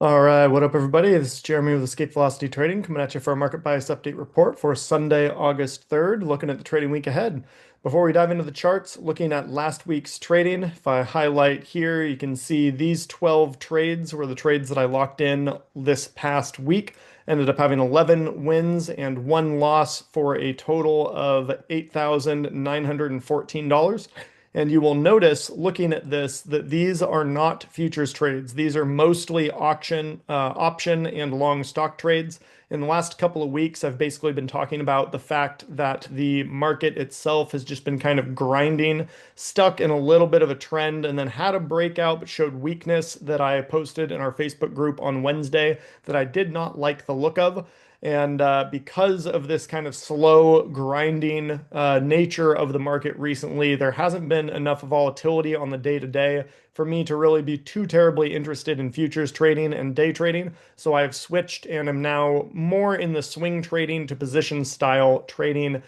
All right, what up, everybody? This is Jeremy with Escape Velocity Trading coming at you for a market bias update report for Sunday, August 3rd, looking at the trading week ahead. Before we dive into the charts, looking at last week's trading, if I highlight here, you can see these 12 trades were the trades that I locked in this past week. Ended up having 11 wins and one loss for a total of $8,914. And you will notice looking at this that these are not futures trades. These are mostly option and long stock trades. In the last couple of weeks, I've basically been talking about the fact that the market itself has just been kind of grinding, stuck in a little bit of a trend, and then had a breakout but showed weakness that I posted in our Facebook group on Wednesday that I did not like the look of. And because of this kind of slow, grinding nature of the market recently, there hasn't been enough volatility on the day to day for me to really be too terribly interested in futures trading and day trading. So I've switched and am now more in the swing trading to position style trading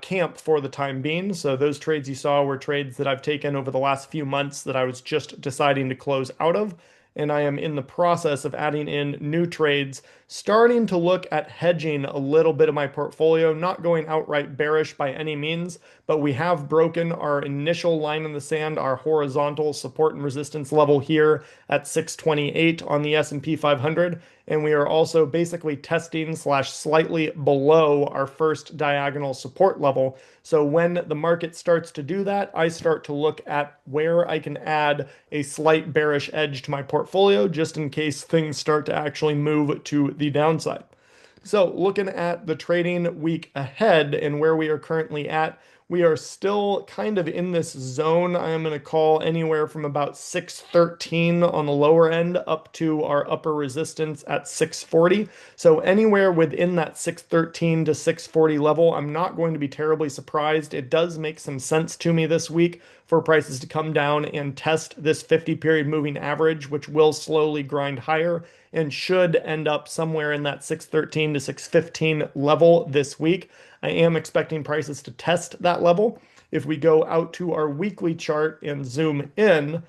camp for the time being. So those trades you saw were trades that I've taken over the last few months that I was just deciding to close out of, and I am in the process of adding in new trades, starting to look at hedging a little bit of my portfolio, not going outright bearish by any means, but we have broken our initial line in the sand, our horizontal support and resistance level here at 628 on the S&P 500, and we are also basically testing slash slightly below our first diagonal support level. So when the market starts to do that, I start to look at where I can add a slight bearish edge to my portfolio just in case things start to actually move to the downside. So looking at the trading week ahead and where we are currently at, we are still kind of in this zone. I am going to call anywhere from about 613 on the lower end up to our upper resistance at 640. So anywhere within that 613 to 640 level, I'm not going to be terribly surprised. It does make some sense to me this week for prices to come down and test this 50-period moving average, which will slowly grind higher and should end up somewhere in that 613 to 615 level this week. I am expecting prices to test that level. If we go out to our weekly chart and zoom in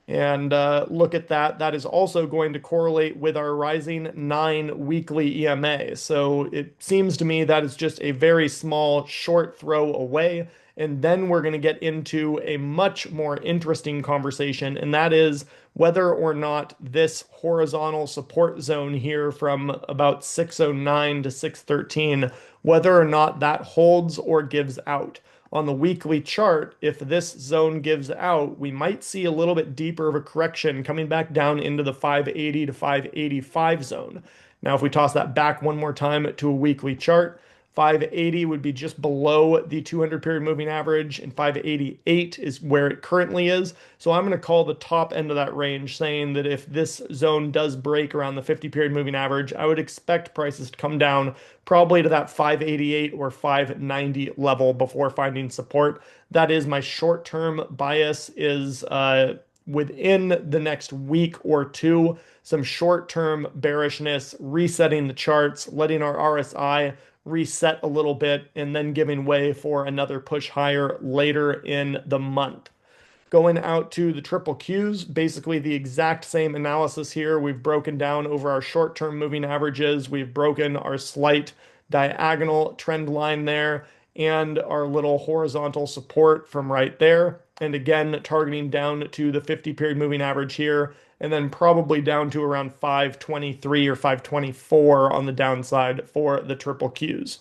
and look at that, that is also going to correlate with our rising 9 weekly EMA. So it seems to me that is just a very small short throw away. And then we're going to get into a much more interesting conversation, and that is whether or not this horizontal support zone here from about 609 to 613, whether or not that holds or gives out. On the weekly chart, if this zone gives out, we might see a little bit deeper of a correction coming back down into the 580 to 585 zone. Now, if we toss that back one more time to a weekly chart, 580 would be just below the 200 period moving average, and 588 is where it currently is. So I'm going to call the top end of that range, saying that if this zone does break around the 50 period moving average, I would expect prices to come down probably to that 588 or 590 level before finding support. That is my short-term bias is within the next week or two, some short-term bearishness, resetting the charts, letting our RSI reset a little bit, and then giving way for another push higher later in the month. Going out to the triple Qs, basically the exact same analysis here. We've broken down over our short-term moving averages. We've broken our slight diagonal trend line there and our little horizontal support from right there. And again, targeting down to the 50-period moving average here, and then probably down to around 523 or 524 on the downside for the triple Qs.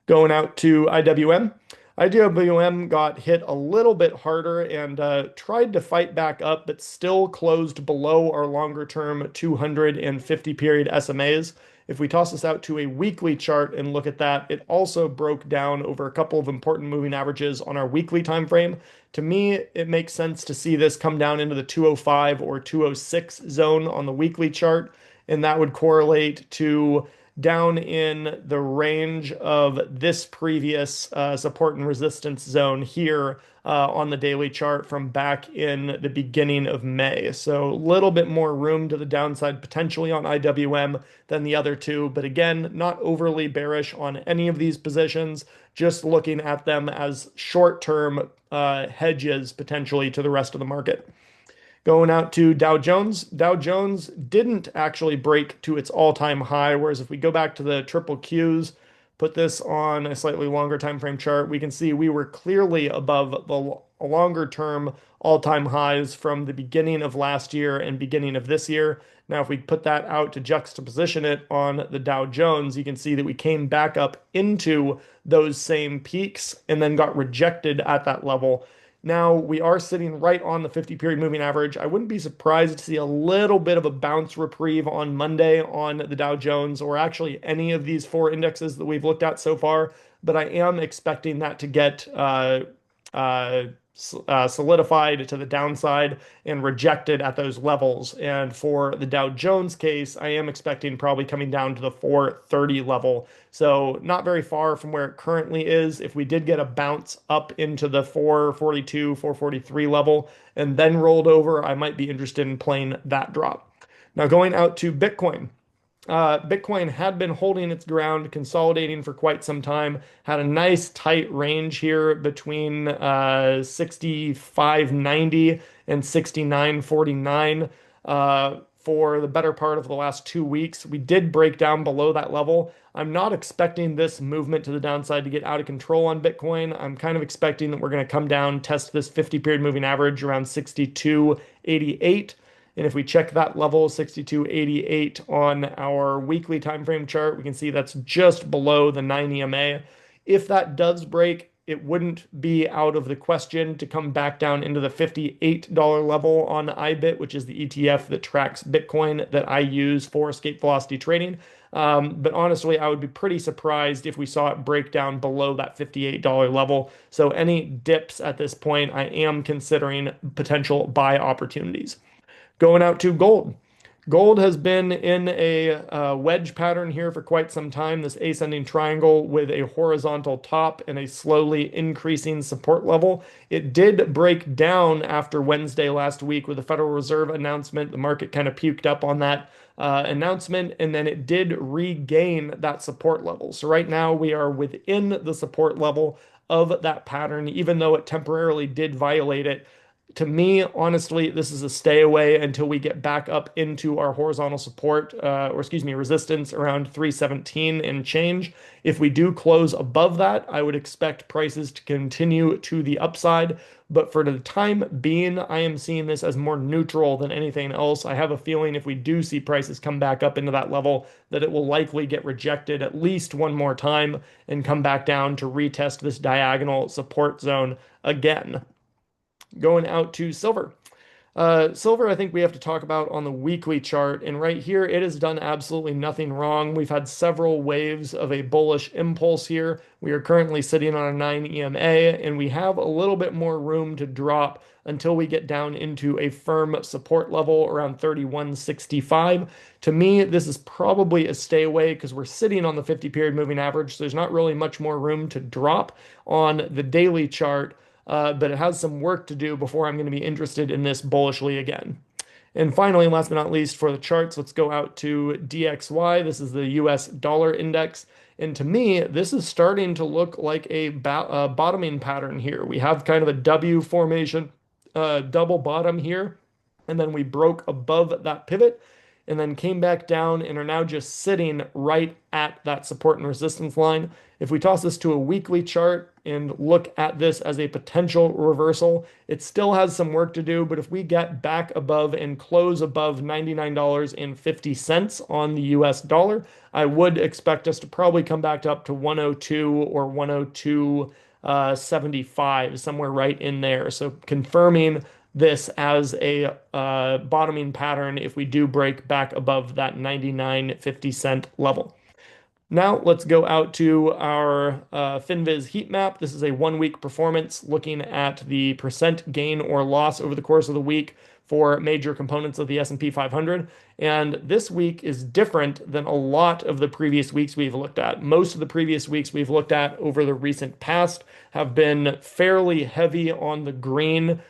Going out to IWM. IWM got hit a little bit harder and tried to fight back up, but still closed below our longer term 250 period SMAs. If we toss this out to a weekly chart and look at that, it also broke down over a couple of important moving averages on our weekly time frame. To me, it makes sense to see this come down into the 205 or 206 zone on the weekly chart, and that would correlate to down in the range of this previous support and resistance zone here on the daily chart from back in the beginning of May. So a little bit more room to the downside potentially on IWM than the other two, but again, not overly bearish on any of these positions, just looking at them as short-term hedges potentially to the rest of the market. Going out to Dow Jones, Dow Jones didn't actually break to its all-time high, whereas if we go back to the triple Qs, put this on a slightly longer time frame chart, we can see we were clearly above the longer term all-time highs from the beginning of last year and beginning of this year. Now, if we put that out to juxtaposition it on the Dow Jones, you can see that we came back up into those same peaks and then got rejected at that level. Now we are sitting right on the 50-period moving average. I wouldn't be surprised to see a little bit of a bounce reprieve on Monday on the Dow Jones or actually any of these four indexes that we've looked at so far, but I am expecting that to get uh, solidified to the downside and rejected at those levels. And for the Dow Jones case, I am expecting probably coming down to the 430 level. So not very far from where it currently is. If we did get a bounce up into the 442, 443 level and then rolled over, I might be interested in playing that drop. Now going out to Bitcoin. Bitcoin had been holding its ground, consolidating for quite some time, had a nice tight range here between 65.90 and 69.49 for the better part of the last 2 weeks. We did break down below that level. I'm not expecting this movement to the downside to get out of control on Bitcoin. I'm kind of expecting that we're going to come down, test this 50-period moving average around 62.88. And if we check that level, 62.88 on our weekly time frame chart, we can see that's just below the 9 EMA. If that does break, it wouldn't be out of the question to come back down into the $58 level on IBIT, which is the ETF that tracks Bitcoin that I use for escape velocity trading. But honestly, I would be pretty surprised if we saw it break down below that $58 level. So any dips at this point, I am considering potential buy opportunities. Going out to gold. Gold has been in a wedge pattern here for quite some time, this ascending triangle with a horizontal top and a slowly increasing support level. It did break down after Wednesday last week with the Federal Reserve announcement. The market kind of puked up on that announcement, and then it did regain that support level. So right now we are within the support level of that pattern, even though it temporarily did violate it. To me, honestly, this is a stay away until we get back up into our horizontal support, or excuse me, resistance around 317 and change. If we do close above that, I would expect prices to continue to the upside. But for the time being, I am seeing this as more neutral than anything else. I have a feeling if we do see prices come back up into that level, that it will likely get rejected at least one more time and come back down to retest this diagonal support zone again. Going out to silver. Silver, I think we have to talk about on the weekly chart. And right here, it has done absolutely nothing wrong. We've had several waves of a bullish impulse here. We are currently sitting on a 9 EMA, and we have a little bit more room to drop until we get down into a firm support level around 31.65. To me, this is probably a stay away because we're sitting on the 50-period moving average. So there's not really much more room to drop on the daily chart. But it has some work to do before I'm going to be interested in this bullishly again. And finally, last but not least, for the charts, let's go out to DXY. This is the US dollar index. And to me, this is starting to look like a bottoming pattern here. We have kind of a W formation, double bottom here, and then we broke above that pivot and then came back down and are now just sitting right at that support and resistance line. If we toss this to a weekly chart and look at this as a potential reversal, it still has some work to do, but if we get back above and close above $99.50 on the US dollar, I would expect us to probably come back up to 102 or 102.75, somewhere right in there. So confirming this as a bottoming pattern if we do break back above that 99.50 level. Now let's go out to our FinViz heat map. This is a 1 week performance looking at the percent gain or loss over the course of the week for major components of the S&P 500. And this week is different than a lot of the previous weeks we've looked at. Most of the previous weeks we've looked at over the recent past have been fairly heavy on the green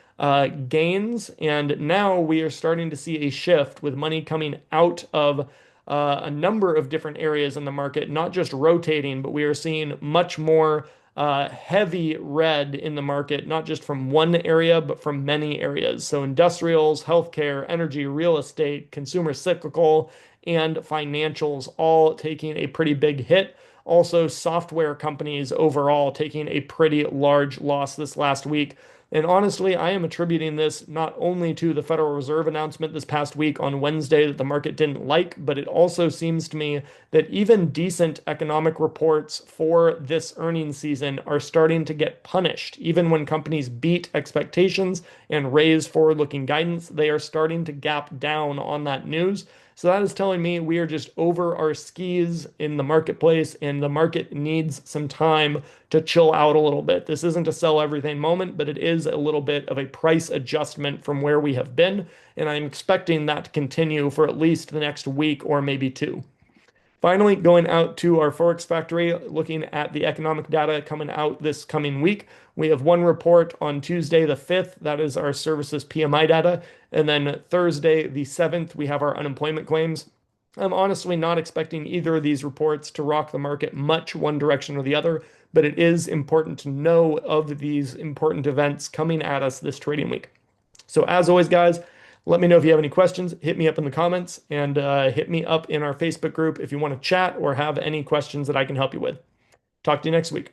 gains. And now we are starting to see a shift with money coming out of a number of different areas in the market, not just rotating, but we are seeing much more heavy red in the market, not just from one area, but from many areas. So industrials, healthcare, energy, real estate, consumer cyclical, and financials all taking a pretty big hit. Also, software companies overall taking a pretty large loss this last week. And honestly, I am attributing this not only to the Federal Reserve announcement this past week on Wednesday that the market didn't like, but it also seems to me that even decent economic reports for this earnings season are starting to get punished. Even when companies beat expectations and raise forward-looking guidance, they are starting to gap down on that news. So that is telling me we are just over our skis in the marketplace, and the market needs some time to chill out a little bit. This isn't a sell everything moment, but it is a little bit of a price adjustment from where we have been, and I'm expecting that to continue for at least the next week or maybe two. Finally, going out to our Forex factory, looking at the economic data coming out this coming week. We have one report on Tuesday, the 5th. That is our services PMI data. And then Thursday, the 7th, we have our unemployment claims. I'm honestly not expecting either of these reports to rock the market much one direction or the other, but it is important to know of these important events coming at us this trading week. So as always, guys, let me know if you have any questions. Hit me up in the comments and hit me up in our Facebook group if you want to chat or have any questions that I can help you with. Talk to you next week.